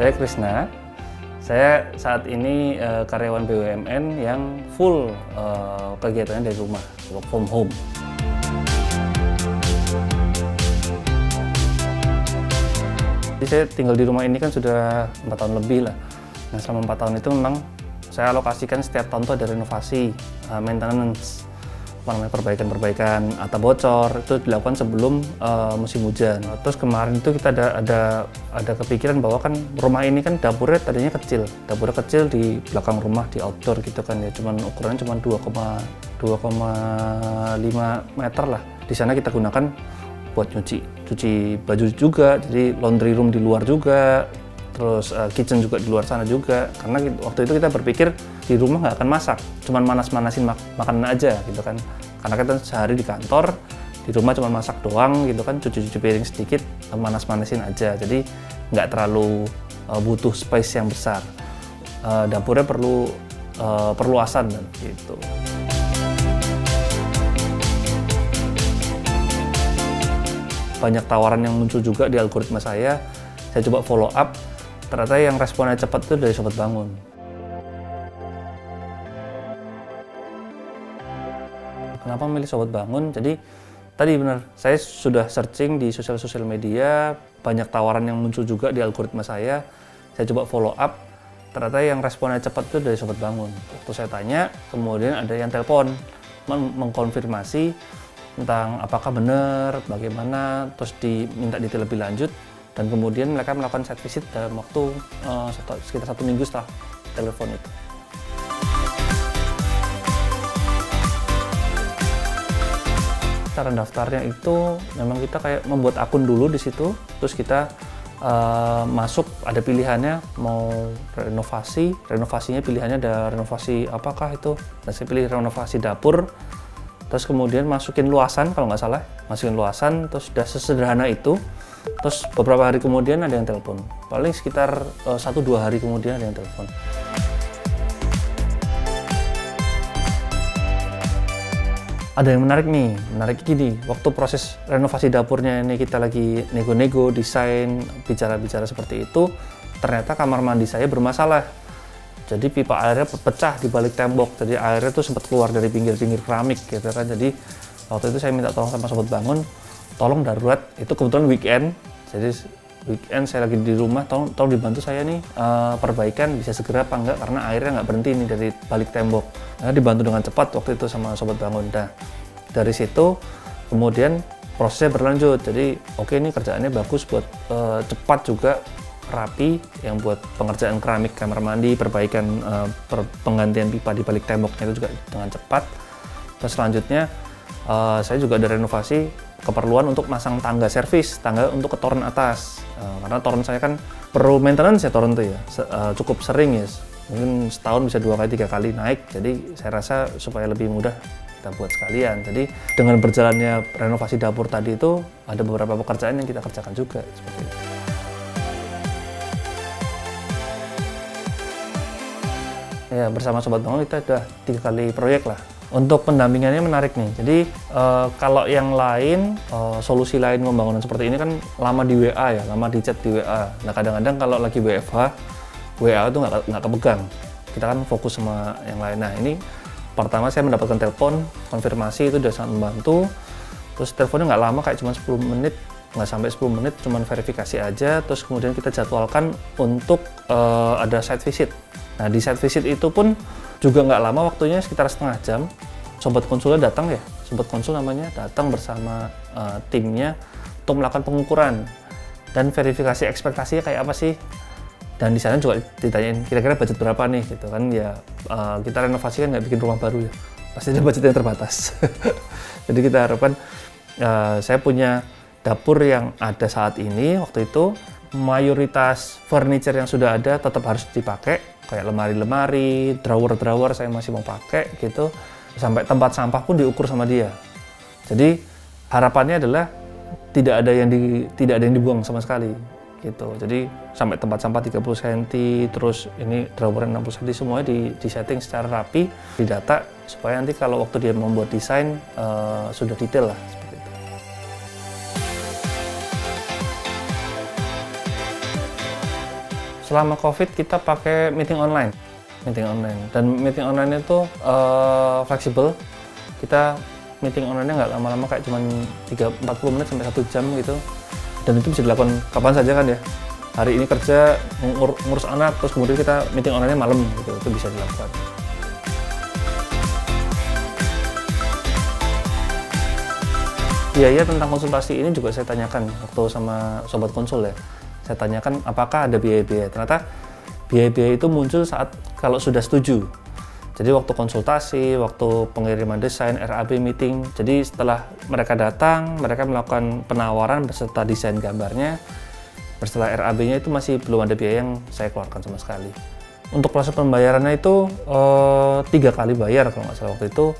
Saya Krisna. Saya saat ini karyawan BUMN yang full kegiatannya dari rumah, work from home. Jadi saya tinggal di rumah ini kan sudah 4 tahun lebih lah. Nah, selama 4 tahun itu memang saya alokasikan setiap tahun itu ada renovasi, maintenance, perbaikan atap bocor itu dilakukan sebelum musim hujan. Terus kemarin itu kita ada kepikiran bahwa kan rumah ini kan dapurnya tadinya kecil di belakang rumah di outdoor gitu kan ya, ukurannya cuma 2,5 meter lah. Di sana kita gunakan buat cuci baju juga, jadi laundry room di luar juga. Terus kitchen juga di luar sana juga, karena waktu itu kita berpikir di rumah nggak akan masak, cuman manas-manasin makanan aja gitu kan, karena kita sehari di kantor, di rumah cuma masak doang gitu kan, cuci-cuci piring sedikit, manas-manasin aja, jadi nggak terlalu butuh space yang besar. Dapurnya perlu perluasan dan gitu. Banyak tawaran yang muncul juga di algoritma saya coba follow up. Ternyata yang responnya cepat itu dari Sobat Bangun. Kenapa milih Sobat Bangun? Jadi tadi benar, saya sudah searching di sosial media, banyak tawaran yang muncul juga di algoritma saya coba follow up. Ternyata yang responnya cepat itu dari Sobat Bangun. Waktu saya tanya, kemudian ada yang telepon, mengkonfirmasi tentang apakah benar, bagaimana, terus diminta detail lebih lanjut. Dan kemudian mereka melakukan site visit dalam waktu sekitar 1 minggu setelah telepon itu. Cara daftarnya itu memang kita kayak membuat akun dulu di situ, terus kita masuk, ada pilihannya mau renovasinya pilihannya ada renovasi apakah itu. Dan saya pilih renovasi dapur, terus kemudian masukin luasan kalau nggak salah, terus sudah sesederhana itu. Terus beberapa hari kemudian ada yang telepon, paling sekitar 1-2 hari kemudian ada yang telepon. Ada yang menarik gini, waktu proses renovasi dapurnya ini kita lagi nego-nego, desain, bicara-bicara seperti itu, ternyata kamar mandi saya bermasalah. Jadi pipa airnya pecah di balik tembok, jadi airnya tuh sempat keluar dari pinggir-pinggir keramik gitu kan. Jadi waktu itu saya minta tolong sama Sobat Bangun, tolong darurat, itu kebetulan weekend, jadi weekend saya lagi di rumah, tolong dibantu saya nih perbaikan, bisa segera apa enggak, karena airnya nggak berhenti nih dari balik tembok. Nah, dibantu dengan cepat waktu itu sama Sobat Bangun. Nah, dari situ kemudian prosesnya berlanjut, jadi oke, ini kerjaannya bagus buat cepat juga, rapi, yang buat pengerjaan keramik kamar mandi, perbaikan penggantian pipa di balik temboknya itu juga dengan cepat. Terus selanjutnya saya juga ada renovasi keperluan untuk masang tangga servis, tangga untuk ke toren atas, karena toren saya kan perlu maintenance ya, toren itu ya cukup sering ya, mungkin setahun bisa 2 kali 3 kali naik, jadi saya rasa supaya lebih mudah kita buat sekalian. Jadi dengan berjalannya renovasi dapur tadi itu ada beberapa pekerjaan yang kita kerjakan juga seperti itu. Ya, bersama Sobat Bangun kita udah 3 kali proyek lah. Untuk pendampingannya menarik nih, jadi kalau yang lain, solusi lain pembangunan seperti ini kan lama di WA ya, lama di chat di WA. Nah, kadang-kadang kalau lagi WFH, WA itu nggak kepegang, kita kan fokus sama yang lain. Nah, ini pertama saya mendapatkan telepon, konfirmasi itu udah sangat membantu. Terus teleponnya nggak lama, kayak cuma 10 menit, nggak sampai 10 menit, cuma verifikasi aja. Terus kemudian kita jadwalkan untuk ada site visit. Nah, di site visit itu pun juga nggak lama waktunya, sekitar setengah jam. Sobat konsulnya datang ya, Sobat konsul namanya, datang bersama timnya untuk melakukan pengukuran dan verifikasi ekspektasinya kayak apa sih. Dan di sana juga ditanyain kira-kira budget berapa nih gitu kan ya, kita renovasi kan nggak bikin rumah baru ya, pasti ada budget yang terbatas. Jadi kita harapkan saya punya dapur yang ada saat ini, waktu itu mayoritas furniture yang sudah ada tetap harus dipakai, kayak lemari-lemari, drawer-drawer saya masih mau pakai gitu, sampai tempat sampah pun diukur sama dia. Jadi harapannya adalah tidak ada yang dibuang sama sekali gitu. Jadi sampai tempat sampah 30 cm, terus ini drawer 60 cm, semuanya di setting secara rapi, didata supaya nanti kalau waktu dia membuat desain sudah detail lah. Selama COVID kita pakai meeting online. Dan meeting online itu fleksibel. Kita meeting online-nya nggak lama-lama, kayak cuma 40 menit sampai 1 jam gitu. Dan itu bisa dilakukan kapan saja kan ya. Hari ini kerja ngurus anak, terus kemudian kita meeting online-nya malam gitu. Itu bisa dilakukan. Biaya tentang konsultasi ini juga saya tanyakan waktu sama Sobat Konsul ya. Saya tanyakan apakah ada biaya-biaya. Ternyata biaya-biaya itu muncul saat kalau sudah setuju. Jadi waktu konsultasi, waktu pengiriman desain, RAB meeting. Jadi setelah mereka datang, mereka melakukan penawaran beserta desain gambarnya. Setelah RAB-nya itu masih belum ada biaya yang saya keluarkan sama sekali. Untuk proses pembayarannya itu 3 kali bayar kalau nggak salah waktu itu.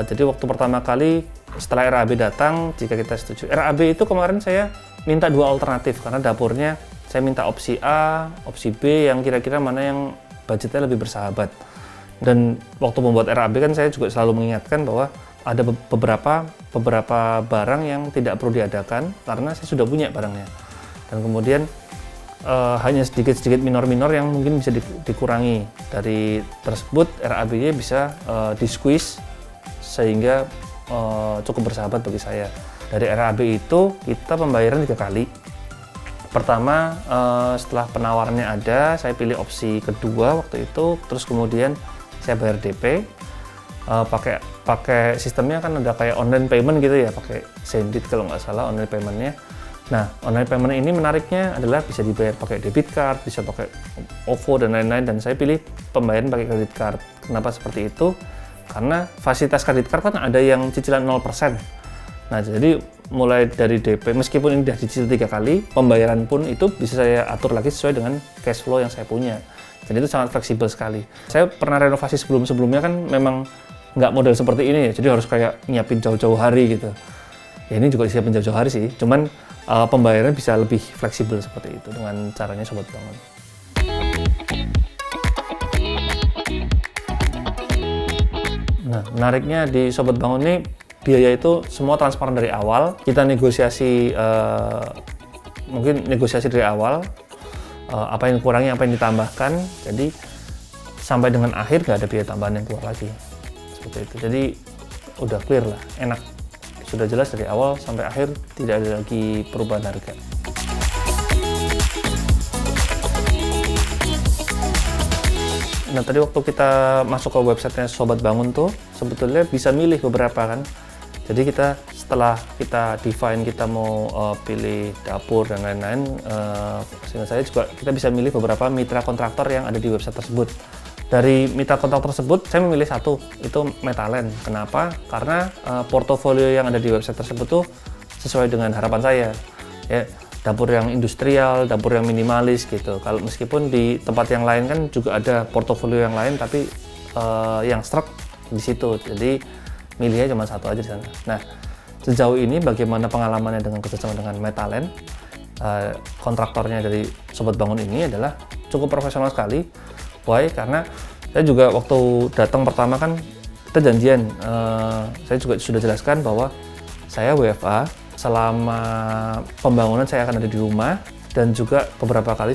Jadi waktu pertama kali setelah RAB datang, jika kita setuju. RAB itu kemarin saya minta 2 alternatif karena dapurnya saya minta opsi A, opsi B yang kira-kira mana yang budgetnya lebih bersahabat. Dan waktu membuat RAB kan saya juga selalu mengingatkan bahwa ada beberapa barang yang tidak perlu diadakan karena saya sudah punya barangnya. Dan kemudian hanya sedikit-sedikit minor-minor yang mungkin bisa dikurangi. Dari tersebut RAB-nya bisa di-squeeze sehingga cukup bersahabat bagi saya. Dari RAB itu kita pembayaran 3 kali. Pertama, setelah penawarannya ada, saya pilih opsi kedua waktu itu, terus kemudian saya bayar DP. Pakai sistemnya kan ada kayak online payment gitu ya, pakai Sendit kalau nggak salah online paymentnya. Nah, online payment ini menariknya adalah bisa dibayar pakai debit card, bisa pakai OVO dan lain-lain, dan saya pilih pembayaran pakai kredit card. Kenapa seperti itu? Karena fasilitas kredit card kan ada yang cicilan 0%. Nah, jadi mulai dari DP, meskipun ini sudah dicicil 3 kali, pembayaran pun itu bisa saya atur lagi sesuai dengan cash flow yang saya punya. Jadi itu sangat fleksibel sekali. Saya pernah renovasi sebelum-sebelumnya kan memang nggak model seperti ini ya, jadi harus kayak nyiapin jauh-jauh hari gitu. Ya ini juga disiapin jauh-jauh hari sih, cuman pembayaran bisa lebih fleksibel seperti itu dengan caranya Sobat Bangun. Nah, menariknya di Sobat Bangun ini biaya itu semua transparan dari awal. Kita negosiasi, mungkin negosiasi dari awal, apa yang dikurangi, apa yang ditambahkan. Jadi sampai dengan akhir nggak ada biaya tambahan yang keluar lagi. Seperti itu. Jadi udah clear lah, enak. Sudah jelas dari awal sampai akhir, tidak ada lagi perubahan harga. Nah, tadi waktu kita masuk ke websitenya Sobat Bangun tuh, sebetulnya bisa milih beberapa kan. Jadi kita setelah kita define kita mau pilih dapur dan lain-lain, sehingga saya juga kita bisa milih beberapa mitra kontraktor yang ada di website tersebut. Dari mitra kontraktor tersebut, saya memilih satu, itu Metalen. Kenapa? Karena portofolio yang ada di website tersebut tuh sesuai dengan harapan saya. Ya, dapur yang industrial, dapur yang minimalis gitu. Kalau meskipun di tempat yang lain kan juga ada portofolio yang lain, tapi yang struck di situ. Jadi milihnya cuma satu aja di sana. Nah, sejauh ini bagaimana pengalamannya dengan kerjasama dengan Metalen? Kontraktornya dari Sobat Bangun ini adalah cukup profesional sekali. Why? Karena saya juga waktu datang pertama kan kita janjian, saya juga sudah jelaskan bahwa saya WFA, selama pembangunan saya akan ada di rumah, dan juga beberapa kali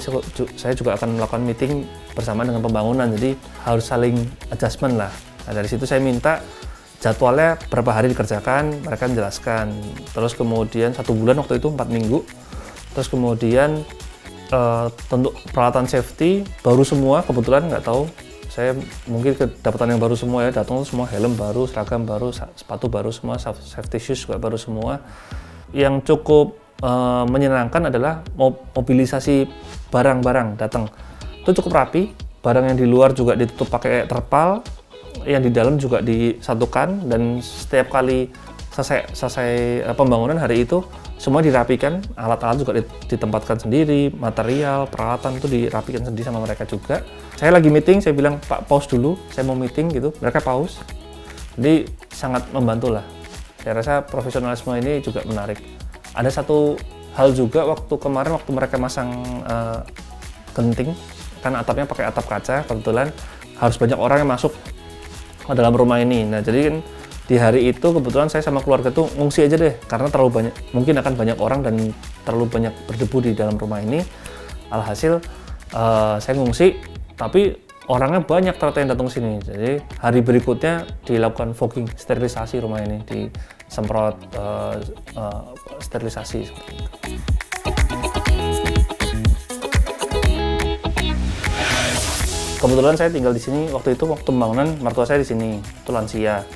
saya juga akan melakukan meeting bersama dengan pembangunan, jadi harus saling adjustment lah. Nah, dari situ saya minta jadwalnya berapa hari dikerjakan, mereka menjelaskan. Terus kemudian 1 bulan waktu itu 4 minggu, terus kemudian tentu peralatan safety baru semua, kebetulan nggak tahu, saya mungkin kedapatan yang baru semua ya, datang semua helm baru, seragam baru, sepatu baru semua, safety shoes juga baru semua. Yang cukup menyenangkan adalah mobilisasi barang-barang datang. Itu cukup rapi, barang yang di luar juga ditutup pakai terpal, yang di dalam juga disatukan, dan setiap kali selesai pembangunan hari itu semua dirapikan, alat-alat juga ditempatkan sendiri, material, peralatan itu dirapikan sendiri sama mereka juga. Saya lagi meeting, saya bilang, Pak pause dulu, saya mau meeting gitu, mereka pause. Jadi sangat membantu lah. Saya rasa profesionalisme ini juga menarik. Ada satu hal juga waktu kemarin, waktu mereka masang genting, kan atapnya pakai atap kaca, kebetulan harus banyak orang yang masuk ke dalam rumah ini. Nah, jadi kan di hari itu kebetulan saya sama keluarga tuh ngungsi aja deh, karena terlalu banyak, mungkin akan banyak orang dan terlalu banyak berdebu di dalam rumah ini. Alhasil Saya ngungsi, tapi orangnya banyak ternyata yang datang sini. Jadi hari berikutnya dilakukan fogging, sterilisasi rumah ini, disemprot sterilisasi seperti itu. Kebetulan saya tinggal di sini waktu itu, waktu pembangunan mertua saya di sini, itu lansia.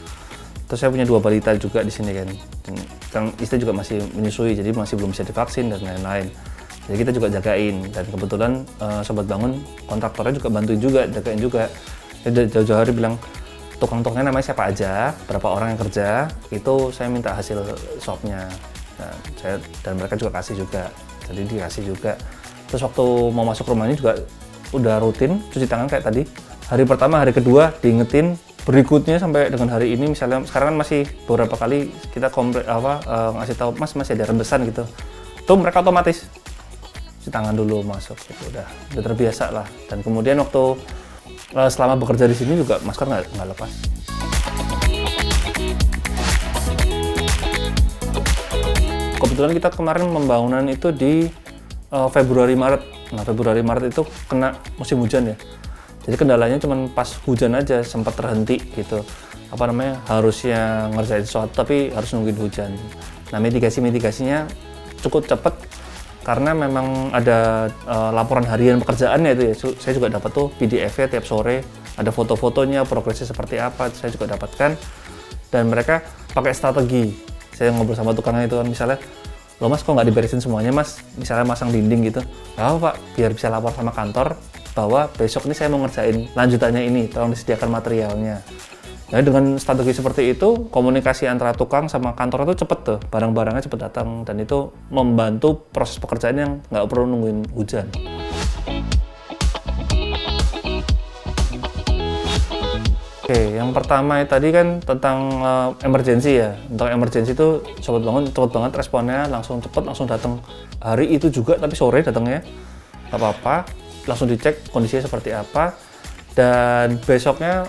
Terus saya punya 2 balita juga di sini kan. Dan istri juga masih menyusui, jadi masih belum bisa divaksin dan lain-lain. Jadi kita juga jagain, dan kebetulan Sobat Bangun kontraktornya juga bantuin juga, jagain juga. Dia jauh-jauh hari bilang, tukang-tukangnya namanya siapa aja, berapa orang yang kerja, itu saya minta hasil swabnya. Nah, dan mereka juga kasih juga, jadi dikasih juga. Terus waktu mau masuk rumah ini juga udah rutin cuci tangan kayak tadi. Hari pertama, hari kedua diingetin, berikutnya sampai dengan hari ini misalnya sekarang kan masih beberapa kali kita ngasih tahu Mas masih ada rembesan gitu. Tuh mereka otomatis cuci tangan dulu masuk gitu, udah terbiasa lah. Dan kemudian waktu selama bekerja di sini juga masker nggak lepas. Kebetulan kita kemarin pembangunan itu di Februari Maret. Nah, Februari Maret itu kena musim hujan ya. Jadi kendalanya cuma pas hujan aja sempat terhenti gitu. Harusnya ngerjain sesuatu tapi harus nungguin hujan. Nah, mitigasinya cukup cepat karena memang ada laporan harian pekerjaannya itu ya. Saya juga dapat tuh PDF-nya tiap sore, ada foto-fotonya, progresnya seperti apa, saya juga dapatkan. Dan mereka pakai strategi. Saya ngobrol sama tukangnya itu kan, misalnya, "Loh Mas, kok nggak diberesin semuanya Mas?" Misalnya masang dinding gitu. "Nggak apa Pak, biar bisa lapor sama kantor bahwa besok ini saya mau ngerjain lanjutannya ini, tolong disediakan materialnya." Nah, dengan strategi seperti itu, komunikasi antara tukang sama kantor itu cepet tuh, barang-barangnya cepet datang, dan itu membantu proses pekerjaan yang nggak perlu nungguin hujan. Oke, yang pertama tadi kan tentang emergency ya. Untuk emergency itu Sobat Bangun cepet banget responnya, langsung cepet, langsung datang hari itu juga, tapi sore datangnya, nggak apa-apa, langsung dicek kondisinya seperti apa, dan besoknya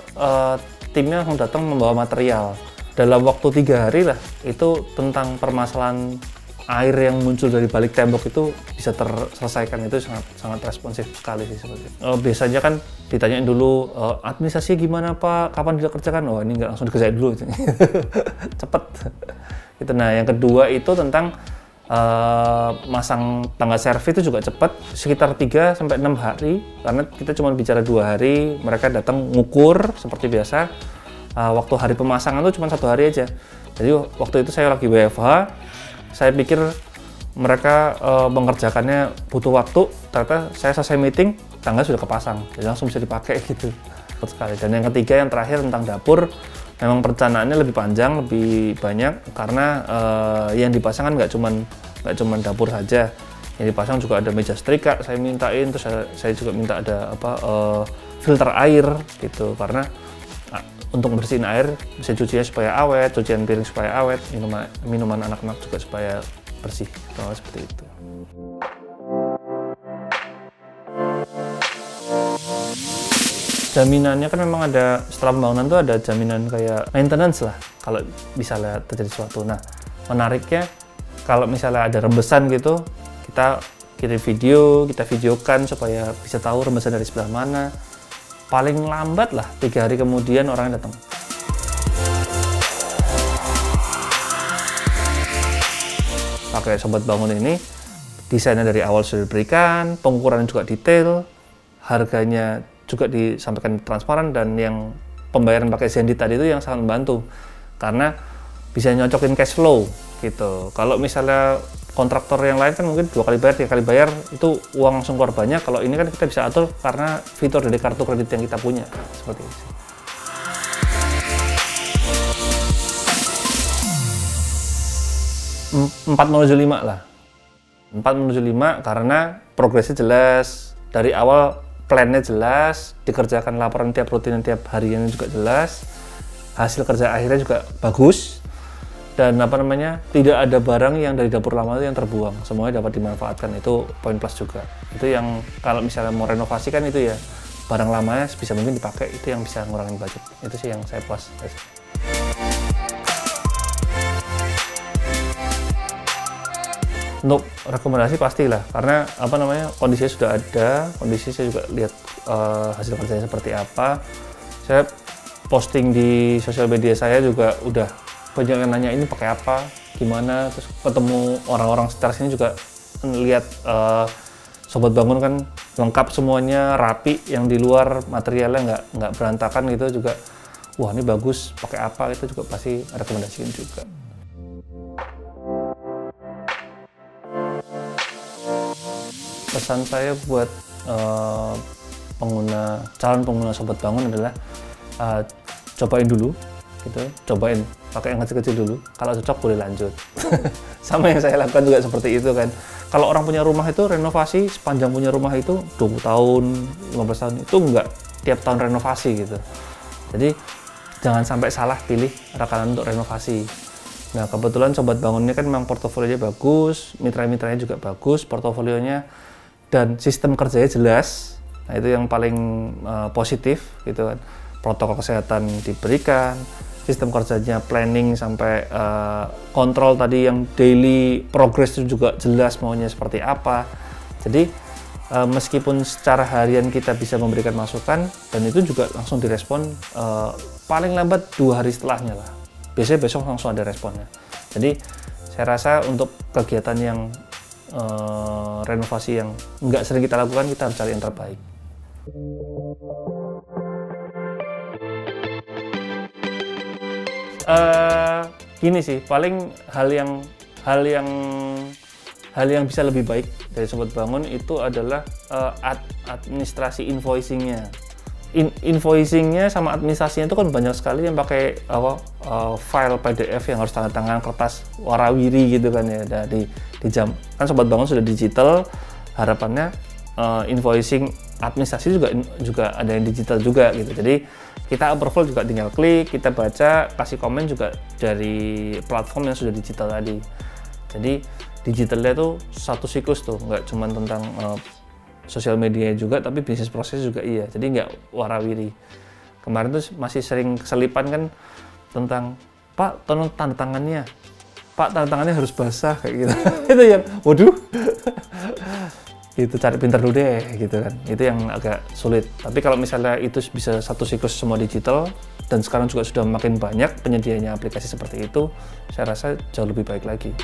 timnya langsung datang membawa material. Dalam waktu 3 hari lah, itu tentang permasalahan air yang muncul dari balik tembok itu bisa terselesaikan. Itu sangat responsif sekali sih seperti itu. Biasanya kan ditanyain dulu, administrasi gimana Pak, kapan dikerjakan? Oh, ini nggak langsung dikerjain dulu. Cepet. Gitu. Nah, yang kedua itu tentang masang tangga servis itu juga cepat, sekitar 3-6 hari, karena kita cuma bicara 2 hari, mereka datang ngukur seperti biasa. Waktu hari pemasangan itu cuma 1 hari aja. Jadi waktu itu saya lagi WFH, saya pikir mereka mengerjakannya butuh waktu, ternyata saya selesai meeting, tangga sudah kepasang, jadi langsung bisa dipakai gitu. Cepat sekali. Dan yang ketiga, yang terakhir tentang dapur, memang perencanaannya lebih panjang, lebih banyak, karena yang dipasang kan nggak cuman dapur saja, yang dipasang juga ada meja setrika saya mintain, terus saya juga minta ada filter air gitu, karena untuk bersihin air, bisa cucinya supaya awet, cucian piring supaya awet, minuman anak-anak juga supaya bersih, seperti itu. Jaminannya kan memang ada, setelah pembangunan tuh ada jaminan kayak maintenance lah, kalau misalnya terjadi sesuatu. Nah, menariknya kalau misalnya ada rembesan gitu, kita kirim video, kita videokan supaya bisa tahu rembesan dari sebelah mana. Paling lambat lah 3 hari kemudian orangnya datang. Pakai Sobat Bangun ini, desainnya dari awal sudah diberikan, pengukuran juga detail, harganya juga disampaikan transparan, dan yang pembayaran pakai Zendi tadi itu yang sangat membantu karena bisa nyocokin cash flow gitu. Kalau misalnya kontraktor yang lain kan mungkin 2 kali bayar, 3 kali bayar, itu uang langsung keluar banyak. Kalau ini kan kita bisa atur karena fitur dari kartu kredit yang kita punya, seperti itu. 4 menuju 5 lah. 4 menuju 5 karena progresnya jelas, dari awal plannya jelas, dikerjakan laporan tiap rutin tiap harian juga jelas, hasil kerja akhirnya juga bagus, dan tidak ada barang yang dari dapur lama itu yang terbuang, semuanya dapat dimanfaatkan. Itu poin plus juga. Itu yang kalau misalnya mau renovasi kan itu ya, barang lamanya sebisa mungkin dipakai, itu yang bisa ngurangin budget. Itu sih yang saya puas. Untuk rekomendasi pastilah, karena apa namanya, kondisinya sudah ada, kondisi saya juga lihat hasil kerjanya seperti apa. Saya posting di sosial media saya juga udah banyak yang nanya ini pakai apa, gimana, terus ketemu orang-orang sekitar sini juga lihat Sobat Bangun kan lengkap semuanya, rapi, yang di luar materialnya nggak berantakan gitu juga. Wah ini bagus, pakai apa, itu juga pasti rekomendasiin juga. Pesan saya buat calon pengguna Sobat Bangun adalah cobain dulu, gitu, cobain pakai yang kecil-kecil dulu. Kalau cocok boleh lanjut. Sama yang saya lakukan juga seperti itu kan. Kalau orang punya rumah itu renovasi, sepanjang punya rumah itu 20 tahun, 15 tahun itu enggak tiap tahun renovasi gitu. Jadi jangan sampai salah pilih rekanan untuk renovasi. Nah kebetulan Sobat Bangunnya kan memang portofolionya bagus, mitra-mitranya juga bagus, portofolionya dan sistem kerjanya jelas. Nah itu yang paling positif gitu kan. Protokol kesehatan diberikan, sistem kerjanya planning sampai kontrol tadi yang daily progress itu juga jelas maunya seperti apa. Jadi meskipun secara harian kita bisa memberikan masukan dan itu juga langsung direspon paling lambat 2 hari setelahnya lah. Biasanya besok langsung ada responnya. Jadi saya rasa untuk kegiatan yang renovasi yang nggak sering kita lakukan, kita harus cari yang terbaik. Gini sih, paling hal yang bisa lebih baik dari Sobat Bangun itu adalah administrasi invoicingnya. Invoicingnya sama administrasinya itu kan banyak sekali yang pakai file PDF yang harus tanda tangan, kertas warawiri gitu kan ya. di jam kan Sobat Bangun sudah digital, harapannya invoicing administrasi juga ada yang digital juga gitu. Jadi kita approval juga tinggal klik, kita baca, kasih komen juga dari platform yang sudah digital tadi. Jadi digitalnya tuh satu siklus tuh, nggak cuma tentang sosial media juga, tapi bisnis proses juga iya. Jadi nggak warawiri. Kemarin tuh masih sering keselipan kan tentang Pak tolong tanda tangannya, Pak tanda tangannya harus basah kayak gitu. Itu yang waduh. Itu cari pinter dulu deh gitu kan. Itu yang agak sulit. Tapi kalau misalnya itu bisa satu siklus semua digital dan sekarang juga sudah makin banyak penyedianya aplikasi seperti itu, saya rasa jauh lebih baik lagi.